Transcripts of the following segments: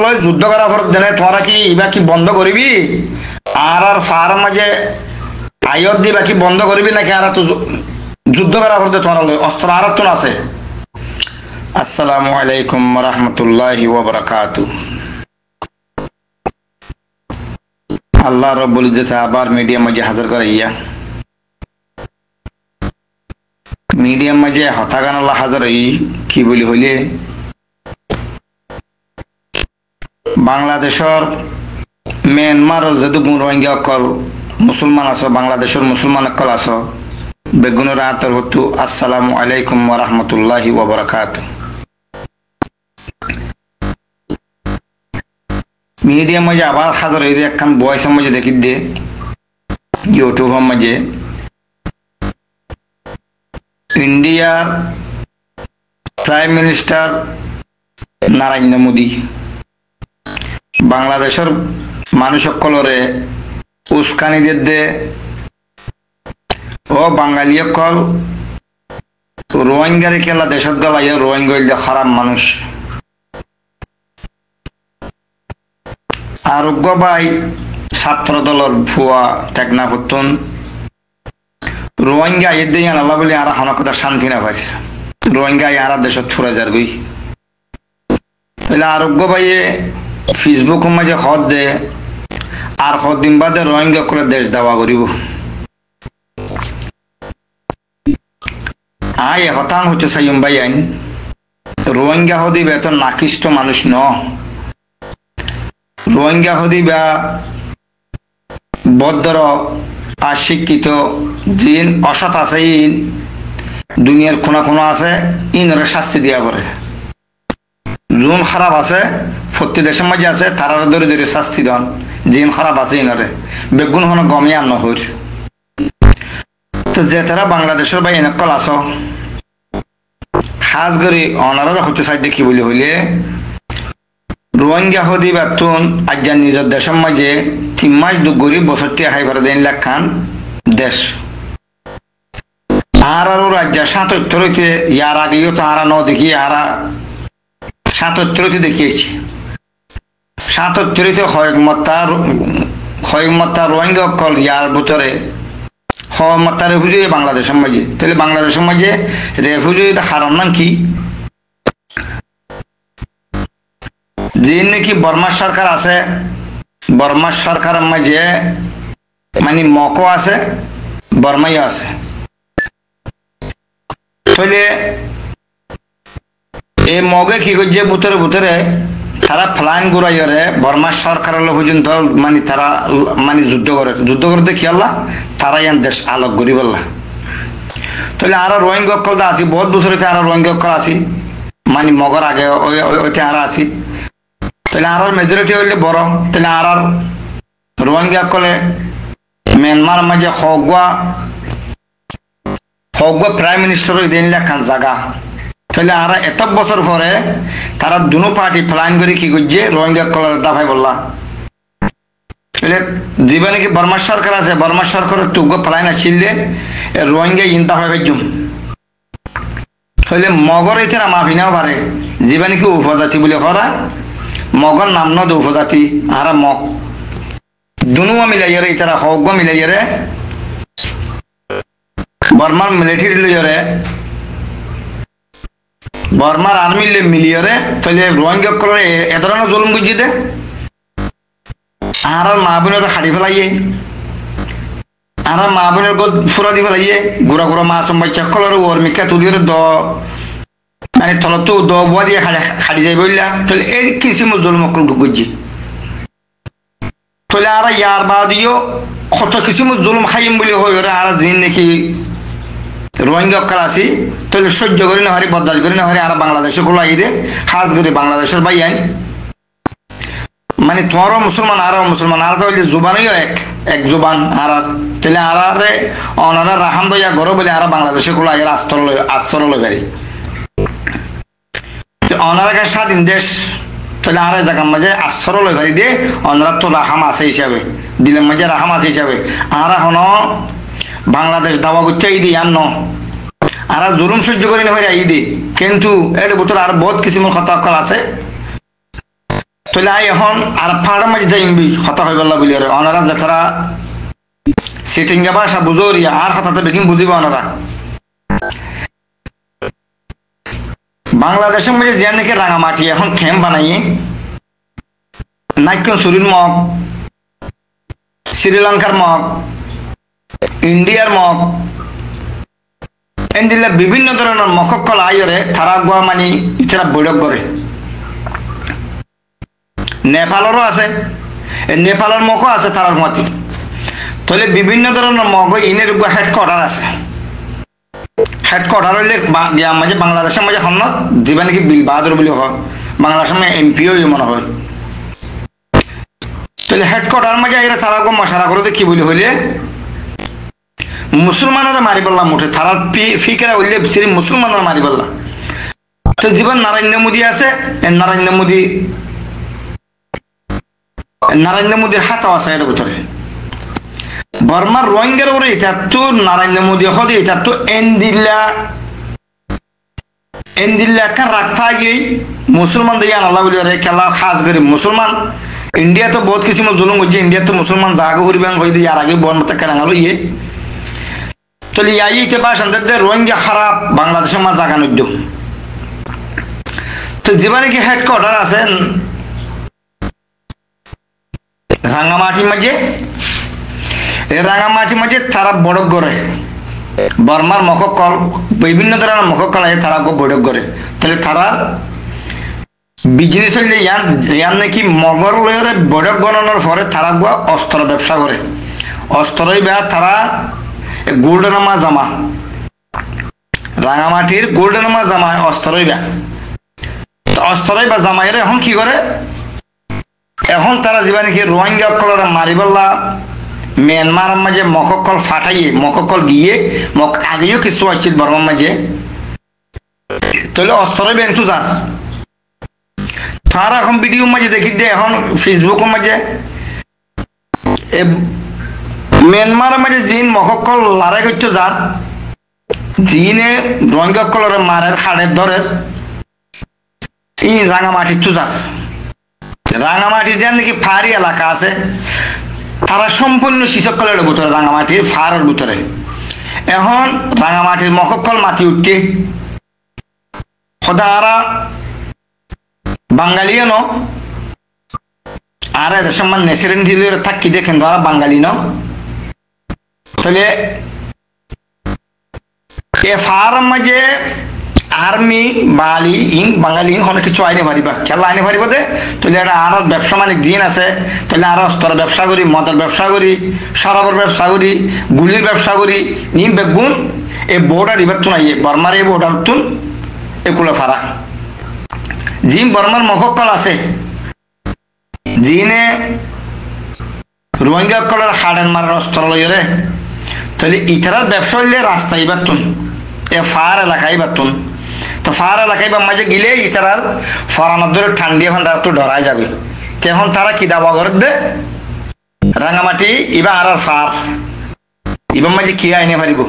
লয় যুদ্ধ করা ফরত দেনে তোরা কি ইবা কি বন্ধ করবি আর ফার মাঝে আয়ত দিবা কি বন্ধ করবি নাকি আর তো যুদ্ধ করা ফরতে তোরা লয় অস্ত্র আর তো আছে। আসসালামু আলাইকুম ওয়া রাহমাতুল্লাহি ওয়া বারাকাতুহু। আল্লাহ রাব্বুল ইজ্জত আবার মিডিয়া মাঝে হাজির করাইয়া মিডিয়া মাঝে হতাগান আল্লাহ হাজির হই কি বলি হইলে বাংলাদেশের মিয়ানমার যেহেতু রোহিঙ্গা অকল মুসলমান আছো বাংলাদেশের মুসলমান অকল আছো বেগুনের আতর হতু আসসালামু আলাইকুম ওয়া রাহমাতুল্লাহি ওয়া বারাকাতুহু। মিডিয়া মাঝে আবার হাজার হয়ে একখান বয়সের মাঝে দেখি দে ইউটিউবের মাঝে ইন্ডিয়ার প্রাইম মিনিস্টার নরেন্দ্র মোদী বাংলাদেশের মানুষ সকলরে উস্কানি দে ও বাঙালি সকল রোহিঙ্গারে খেলা দেশত গলাইয়া রোহিঙ্গা খারাপ মানুষ আরোগ্য ভাই ছাত্র দলের ভুয়া টেকনা করতুন রোহিঙ্গা এর দিয়ে আল্লাহ বলে আর হনকতা শান্তি না পাই রোহিঙ্গা আর দেশত ছুড়ে যার গই তাহলে আরোগ্য ভাইয়ে ফেসবুক মাঝে হদ দে আর দিন বাদে রোহিঙ্গা করে দেশ দেওয়া করিব আয় হতাং হচ্ছে সাইম ভাই আইন রোহিঙ্গা হদি বেতন নাকিষ্ট মানুষ ন রোহিঙ্গা হদি বা বদ্র অশিক্ষিত জিন অসৎ আছে ইন দুনিয়ার কোনা কোনা আছে ইনরে শাস্তি দিয়া করে জুন খারাপ আছে প্রতি দেশের মাঝে আছে তারা ধরে ধরে শাস্তি দন জিন খারাপ আছে ইনরে বেগুন হন গমে আন্ন হইর তো যে তারা বাংলাদেশের বা এনেকল আস খাস করে অনারা হতে চাই দেখি বলি হইলে রোহিঙ্গা হদি বাতুন আজ্ঞা নিজের দেশের মাঝে 3 মাস দুগুরি বছরটি হাই করে 3 লাখ খান দেশ আর রাজ্যা 77 হইতে ইয়ার আগেও তো আরা ন দেখি আরা 77 হইতে দেখিয়েছি 77 হইতে কয়েকমাত্রা রোহিঙ্গা কল ইয়ার ভিতরে হমাত্রা রেফিউজি বাংলাদেশের মাঝে তাহলে বাংলাদেশের মাঝে রেফিউজি হারাম নাম কি যে নাকি বর্মা সরকার আছে বর্মা সরকারের মাঝে মানে মকো আছে বর্মাইও আছে তাহলে এই মগে কি করছে বুতরে বুতরে তারা ফ্লাইন ঘুরাইরে বর্মা সরকারের পর্যন্ত মানে তারা মানে যুদ্ধ করতে কি আল্লাহ তারা ইয়ান দেশ আলোক করি বললা তাহলে আর রোহিঙ্গা কল আসি বহুত বছর আর রোহিঙ্গা কল আসি মানে মগর আগে ওইতে আর আসি তাহলে আর মেজরিটি হইলে বড় তাহলে আর রোহিঙ্গা কলে মিয়ানমার মাঝে হগুয়া প্রাইম মিনিস্টার দিন লেখান জায়গা তাহলে আর এত বছর পরে তারা দুনো পার্টি প্ল্যান করে কি করছে রোহিঙ্গা কলের দাফাই বললা জীবনে কি বর্মা সরকার আছে বর্মা সরকারের টুকু প্ল্যান আসলে রোহিঙ্গা ইন্তা হয় জুম তাহলে মগর এছাড়া মাফি নাও পারে জীবনে কি উপজাতি বলে করা মগর নাম নদ উপজাতি আর মগ দুনুয়া মিলাইয়ারে এছাড়া হগ মিলাইয়ারে বর্মার মিলিটারি লইয়ারে বর্মার আর্মি মিলিয়ারে তাহলে রোহিঙ্গা করে এ ধরনের জুলুম বুঝি দে আর মা বোনের হাড়ি ফেলাইয়ে আর মা বোনের ফুরা দি ফেলাইয়ে গুড়া গুড়া মা সম্বাই চক্কলের ওর মিকা তুলিয়ে মানে তলতো বুয়া দিয়ে হাড়ি যাই বললা তাহলে এই কিসিম জুলুম বুঝি তাহলে আর ইয়ার বাদিও কত কিসিম জুলুম খাইম বলে হয়ে আর দিন নাকি রোহিঙ্গা আসি তাহলে সহ্য করি না হারি বরদাস্ত করি না হারি আর বাংলাদেশে গুলো আই দে হাজ করে বাংলাদেশের ভাই আইন মানে তোমারও মুসলমান আরও মুসলমান আর তাহলে জুবানইও এক জুবান আর তাহলে আর অনারা রাহাম দইয়া ঘর বলে আর বাংলাদেশে গুলো আই আশ্চর্য লই পারি অনারা কাছে স্বাধীন দেশ তাহলে আর জায়গার মাঝে আশ্চর্য লই পারি দিয়ে অনারা তো রাহাম আছে হিসাবে দিলের মাঝে রাহাম আছে হিসাবে আর এখনো বাংলাদেশ দাওয়া করছে এই দি আন্ন আর জুলুম সহ্য করি না এই দি কিন্তু এর ভিতরে আর বহুত কিছু কথা আছে তাহলে এখন আর ফাড়ার মাঝে যাইবি হতা হয়ে গেল বলি ওনারা যারা সিটিংগা ভাষা বুঝোরিয়া আর হতাতে বেকিং বুঝিব ওনারা বাংলাদেশের মধ্যে যে নাকি রাঙামাটি এখন ক্যাম্প বানাইয়ে নাইক্য সুরির মগ শ্রীলঙ্কার মগ ইন্ডিয়ার মগ এন্ডিলে বিভিন্ন ধরনের মকক্কল আয়রে তারা গোয়া মানি ইতারা বৈঠক করে নেপালেরও আছে নেপালের মগও আছে তারার মতি তাহলে বিভিন্ন ধরনের মগ ইনের হেডকোয়ার্টার আছে হেডকোয়ার্টার হইলে মাঝে বাংলাদেশের মাঝে হন্নত দিবা নাকি বিল বাহাদুর বলে হয় বাংলাদেশের মাঝে এমপিও মনে হয় তাহলে হেডকোয়ার্টার মাঝে এরা তারা গো মশারা করতে কি বলি হইলে মুসলমানেরা মারি বললাম উঠে তারা ফিকেরা হইলে শ্রী মুসলমানেরা মারি বললাম তো জীবন নরেন্দ্র মোদী আছে নরেন্দ্র মোদীর হাতও আছে এর ভিতরে বর্মার রোহিঙ্গার ওরে এটা তো নরেন্দ্র মোদী হদে এটা তো এন্দিল্লা কার রাখতা গিয়ে মুসলমান দিয়ে আল্লাহ বলি রে খেলা খাস করে মুসলমান इंडिया तो बहुत किसी में जुलूम होती है इंडिया तो मुसलमान जागो हुई बैंग हुई थी यार आगे बहुत मत करांगा ये तो लिया ये के पास अंदर दे रोहिंग्या खराब बांग्लादेश में जागा नुद्दो तो जीवन के हेडक्वार्टर আছে রাঙ্গামাটি মাঝে এই রাঙ্গামাটি মাঝে তারা বড় করে বর্মার মককল বিভিন্ন ধরনের মককল আছে তারা গো বড় করে তাহলে তারা বিজনেস হইলে ইয়ান নাকি মগর লয়রে বড় গণনার পরে তারা গো অস্ত্র ব্যবসা করে অস্ত্রই বা তারা গোল্ডেনামা জামা রাঙ্গামাটির গোল্ডেনামা জামা অস্ত্রই বা জামাইরে এখন কি করে এখন তারা জীবন কি রোহিঙ্গা কলরা মারিবল্লা মিয়ানমার মাঝে মককল ফাটাইয়ে মককল গিয়ে মক আগেও কিছু আসছিল বর্মার মাঝে তাহলে অস্ত্রই বেন্তু যাস তারা এখন ভিডিও মাঝে দেখি দে এখন ফেসবুক মাঝে মিয়ানমার মাঝে জিন মককল লড়াই করতে যার জিনে রোহিঙ্গা কলরা মারের হাড়ের ধরে এই রাঙামাটি তো যাস রাঙামাটি যে নাকি ফারি এলাকা আছে তারা সম্পূর্ণ শিশকলের ভিতরে রাঙামাটির ফারের ভিতরে এখন রাঙামাটির মককল মাটি উঠতে খোদারা বাঙালিও ন আর এদের সম্মান নেসিরেন দিলের থাকি দেখেন তারা বাঙালি ন তাহলে এ ফার্ম মাঝে আর্মি বাঙালি বাঙালি অনেক কিছু আইনে পারিবা খেলা আইনে পারিব দে তাহলে এটা আর ব্যবসা মানে জিন আছে তাহলে আর অস্ত্র ব্যবসা করি মদের ব্যবসা করি শরাবের ব্যবসা করি গুলির ব্যবসা করি নিম বেগুন এই বর্ডার ইবার তুন আইয়ে বর্মার এই বর্ডার তুন এগুলো ফারা জিম বর্মার মককল আছে জিনে রোহিঙ্গা কলের হাড়ের মারার অস্ত্র লইরে তাহলে ইতারার ব্যবসা হইলে রাস্তা ইবার তুন এ ফার এলাকায় বাতুন তো ফার এলাকায় বা মাঝে গিলে ইতারার ফরানোর ধরে ঠান্ডি এখন তারা তো ডরাই যাবে তখন তারা কি দাবা করে দে রাঙামাটি ইবা আর ফার ইবার মাঝে কি আইনে পারিব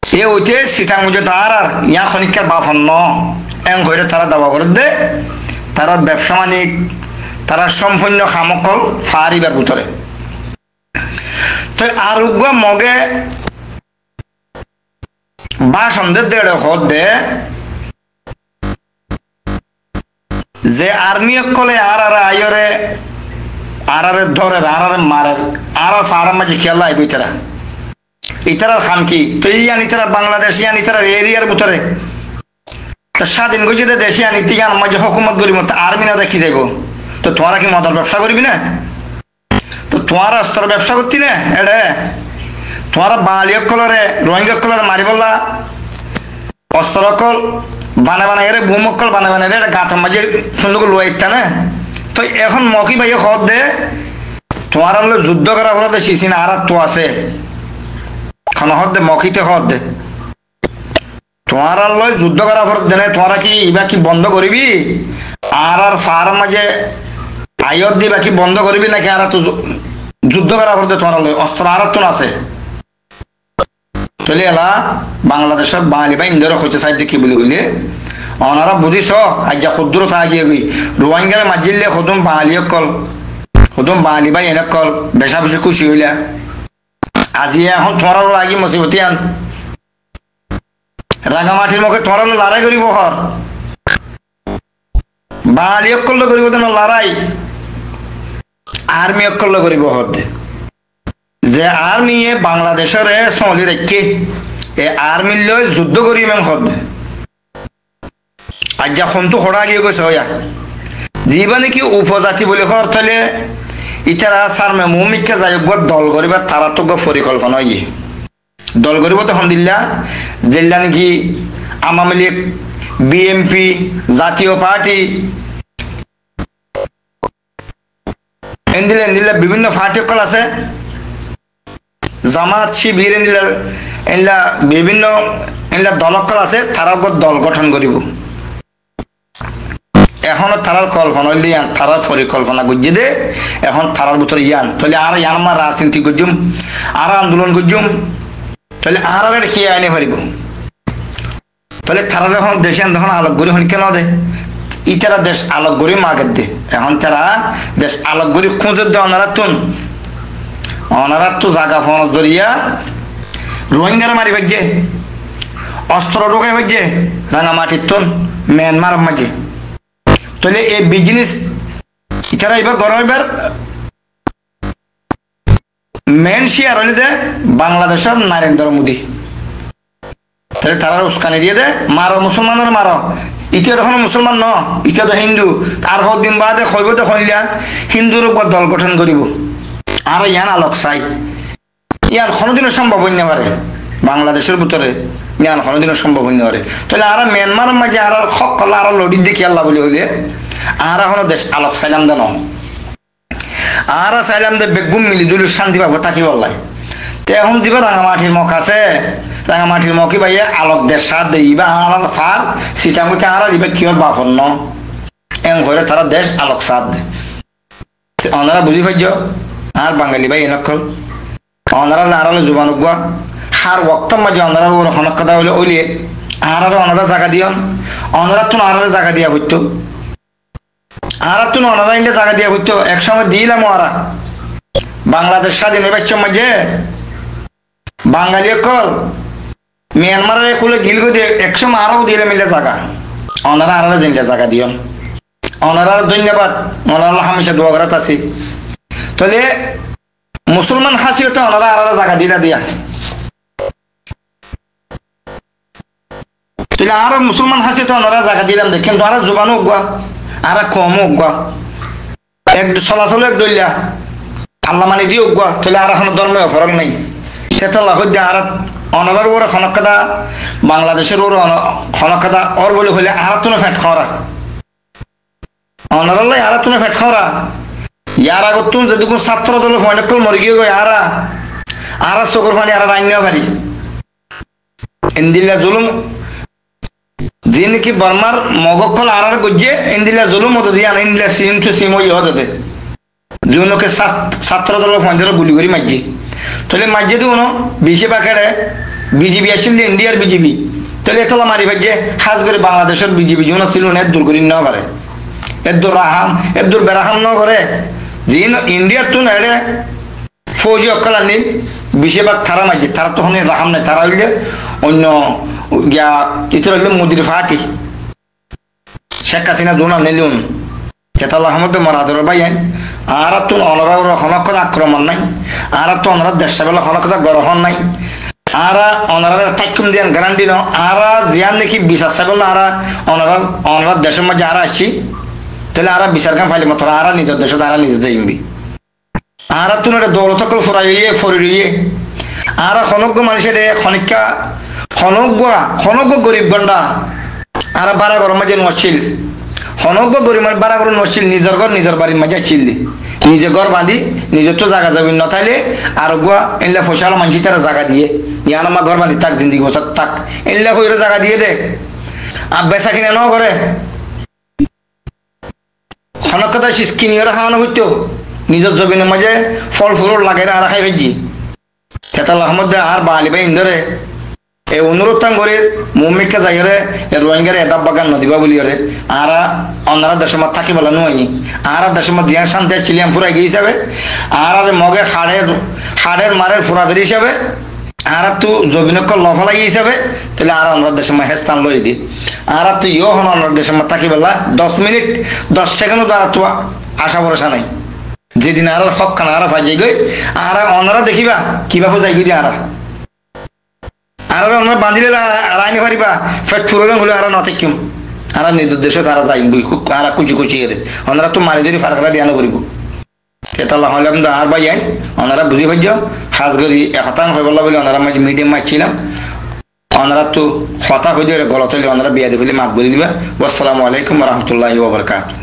সে ওইতে সিটাং মুজে তার আর ইয়া খনিকার বাফন্ন এং করে তারা দাবা করে দে তারা ব্যবসা মানিক তারা সম্পূর্ণ খামকল ফার ইবার ভিতরে তো আরোগ্য মগে বাসন্দের দেড়ে হদে যে আর্মি কলে আর আয়রে আর ধরে আর মারে আর ফারার মাঝে খেলা আইব ইতারা খান কি তো ইয়ান ইতারা বাংলাদেশ ইয়ান ইতারা এরিয়ার ভিতরে স্বাধীন গেছে দেশে আনি তিগান মাঝে হকুমত করি মতো আর্মি না দেখি যাইব তো তোমরা কি মদের ব্যবসা করবি না তো তোমার অস্ত্র ব্যবসা করতি না এডে তোমার বাঙালি কলরে রোহিঙ্গা কলরে মারি বললা অস্ত্র কল বানা এর ভূমকল বানা এটা গাঁথের মাঝে সুন্দর লোয়া ইত্যা না তো এখন মকি ভাই খদ দে তোমার হলো যুদ্ধ করা হলে শিশিনা আর তো আছে খান হদ দে মকিতে হদ দে তোমার লয় যুদ্ধ করা ফরত দেনে তোমরা কি ইবা কি বন্ধ করবি আর ফার্ম মাঝে আয়ত দিবা কি বন্ধ করবি নাকি আর তো যুদ্ধ করা ফরতে তোমার লয় অস্ত্র আর তো আছে তাহলে এলা বাংলাদেশের বাঙালি বা ইন্দিরা হইতে চাইতে কি বলি বলি ওনারা বুঝিস আজ যা ক্ষুদ্র থাকিয়ে গই রোহিঙ্গারে মাজিলে খতুম বাঙালি কল খতুম বাঙালি বা এনে কল বেশা বেশি খুশি হইলা আজি এখন তোমার লাগি মুসিবতি আন রাঙামাটির মুখে তোমার লড়াই করিব হর বাঙালি করলে করিব তেন লড়াই আর্মি করলে করিব হর যে আর্মি বাংলাদেশের চলি রেখে এ আর্মির লই যুদ্ধ করি মেন হদ আজ যখন তো হরা গিয়ে গেছে হইয়া যিবা নাকি উপজাতি বলে হর তাহলে ইতারা সার মে মুমিকে যাই দল করিবা তারা তো পরিকল্পনা হয়ে দল করিব তখন দিল্লা জেলা নাকি আওয়ামী লীগ বিএনপি জাতীয় পার্টি এন্দিলে বিভিন্ন পার্টি কল আছে জামাত শিবির এনলা বিভিন্ন দলকল আছে তারা দল গঠন করিব এখনো তারার কল্পনা ইয়ান তারার পরিকল্পনা গুজি দে এখন তারার ভিতরে ইয়ান তাহলে আর ইয়ান আমার রাজনীতি গুজুম আর আন্দোলন গুজুম তাহলে আর কি আইনে পারিব তাহলে তারা যখন দেশে তখন আলোক গড়ি হন কেন দে ইতারা দেশ আলোক গড়ি মাগের দে এখন তারা দেশ আলোক গড়ি খুঁজে দে অনারা তো জাগা ফোন ধরিয়া রোহিঙ্গারা মারি বাজে অস্ত্র ঢোকাই বাজে রাঙামাটির তুন মিয়ানমার মাঝে তাহলে এই বিজনেস ইতারা এবার গরম এবার মেন শেয়ার হলে দে বাংলাদেশের নরেন্দ্র মোদী তাহলে তারা উস্কানি দিয়ে দে মারো মুসলমানের মারো ইতিয়া তখন মুসলমান ন ইতিয়া তো হিন্দু আর দিন বাদে কইব তখন হিন্দুর উপর দল গঠন করিব আর ইয়ান আলোক চাই ইয়ান কোনোদিনও সম্ভব হইতে পারে বাংলাদেশের ভিতরে ইয়ান কোনোদিনও সম্ভব হইতে পারে তাহলে আর মিয়ানমার মাঝে আর সকল আর লড়ি দেখি আল্লাহ বলে হইলে আর এখনো দেশ আলোক চাইলাম দেন আর চাইলাম দে বেগুম মিলি জুলি শান্তি পাবো তাকি বললাই তো এখন দিবা রাঙামাটির মুখ আছে রাঙামাটির মুখে ভাইয়া আলোক দেশ সাথ দিবা আর ফার সিটা মুখে আর দিবে কিয়র বাপন ন এম করে তারা দেশ আলোক সাথ দে ওনারা বুঝি পাইছ আর বাঙালি ভাই এনেকল ওনারা নারালে জুবান গুয়া হার ওক্তম মাঝে ওনারা ওর হনক কথা হইলে ওইলিয়ে আর ওনারা জায়গা দিয়ন ওনারা তো আর জায়গা দিয়া হইতো আর তো ওনারা ইন্ডিয়া জায়গা দিয়া হইতো একসঙ্গে দিলাম ওরা বাংলাদেশ স্বাধীনের বাচ্চার মাঝে বাঙালি কল মিয়ানমারের কুলে গিলগো দিয়ে একসময় আরও দিলে মিলে জায়গা ওনারা আর জায়গা দিয়ন ওনারা ধন্যবাদ ওনারা হামেশা দোয়া করাত আছি তাহলে মুসলমান হাসি হতো ওনারা আর জায়গা দিলা দিয়া তাহলে আর মুসলমান হাসি তো ওনারা জায়গা দিলাম দেখ কিন্তু আর জোবানো উগুয়া আর কম উগুয়া এক চলাচল এক দলিয়া আল্লাহ মানে দিয়ে উগুয়া তাহলে আর এখন ধর্ম ফরক নাই সেটা হচ্ছে আর অনার ওর খনকাদা বাংলাদেশের ওর খনকাদা ওর বলে হইলে আর তো ফ্যাট খাওয়া অনারাল্লাই আর তুমি ফ্যাট খাওয়া ইয়ার আগত তুমি যদি কোন ছাত্র দল অনেকক্ষণ মরে গিয়ে গো আর চোখের পানি আর রান্না পারি ইন্দিল্লা জুলুম যে নাকি বর্মার মগকল আর গজ্জে ইন্দিল্লা জুলুম মতো দিয়ে ইন্দিল্লা সিম টু সিম ওই হতে জুনকে ছাত্র দল পঞ্চায়েত গুলি করি মাঝে তাহলে মাঝে তো কোনো বিশে পাখেড়ে বিজেপি আসছিল ইন্ডিয়ার বিজেপি তাহলে এতলা মারি ভাজ্যে হাজ করে বাংলাদেশের বিজেপি জুন ছিল না দূর করি না পারে এদুর রাহাম এদুর বেরাহাম ন করে যিন ইন্ডিয়ার তো নেড়ে ফৌজি অক্কাল আনি বেশিরভাগ তারা মাঝে তারা তখন রাহাম নাই তারা হইলে অন্য গিয়া ইতর হইলে মোদির ফাটি শেখ হাসিনা জোন আনিলুন কেতাল আহমদ মরাদর ভাই আর তো অনরা হনকত আক্রমণ নাই আর তো অনরা দেশবেলা হনকত গ্রহণ নাই আর অনারা তাইকুম দিয়ান গ্যারান্টি ন আর দিয়ান নাকি বিশ্বাস বললো আর অনরা দেশের মাঝে আর আসছি তাহলে আর বিচার কাম ফাইলে মতো আর নিজের দেশ আর নিজের যাইবি আর তুমি একটা দৌলত ফরাইয়ে ফরিয়ে আর খনজ্ঞ মানুষের খনিকা খনজ্ঞ গরিব গন্ডা আর বারা গরম মাঝে নছিল খনজ্ঞ গরিব বারা গরম নছিল নিজের ঘর নিজের বাড়ির মাঝে ছিল নিজে ঘর বাঁধি নিজের তো জায়গা যাবি ন তাইলে আর গুয়া এনলা ফসাল মানুষ তারা জায়গা দিয়ে ইয়ান আমার ঘর বাঁধি তাক জিন্দিগি বসার তাক এনলা হইরে জায়গা দিয়ে দে আর বেচা কিনে ন করে খনকতা কিনিয়ে খাওয়ানো হইতো নিজের জমিনের মাঝে ফল ফুল লাগে আর খাই ফেলছি তেতাল আহমদ আর বালি ভাই ইন্দরে এই অনুরোধ করে মুম্মিকা যাইরে রোহিঙ্গার এদাব বাগান নদীবা বলি রে আরা অন্যারা দেশের মত থাকি বলা নয় আরা দেশের মত দিয়ান শান্তি চিলিয়াম ফুরাই গিয়ে হিসাবে আর মগে হাড়ের মারের ফুরাদের হিসাবে আর তু জবিনক্ষ লফলাই হিসাবে তাহলে আর অন্যার দেশের মত হেস্তান লই দি আর তু ইয় হন অন্যার দেশের মত থাকি বলা 10 মিনিট 10 সেকেন্ডও দ্বারা তো আশা ভরসা নাই যেদিন আর হক খান আর ফাইজাই গই আর অন্যরা দেখিবা কিভাবে যাই গই আর আর আমরা বাঁধিলে রাইনি পারিবা ফেট ফুরোগান হলে আর নথেকিম আর নির্দেশ তারা যাই আর কুচি কুচি এর ওনারা তো মারি ধরি ফারাকরা দিয়ে আনো করিব তেতাল্লাহ হলে আমরা আর ভাই আইন ওনারা বুঝি ভাই হাজ গরি হতান হয়ে বললা বলে ওনারা মাঝে মিডিয়াম মারছিলাম ওনারা তো হতা হয়ে গলত হলে ওনারা বিয়া দিয়ে মাফ করে দিবা আসসালামু আলাইকুম রহমতুল্লাহ ওবরকাত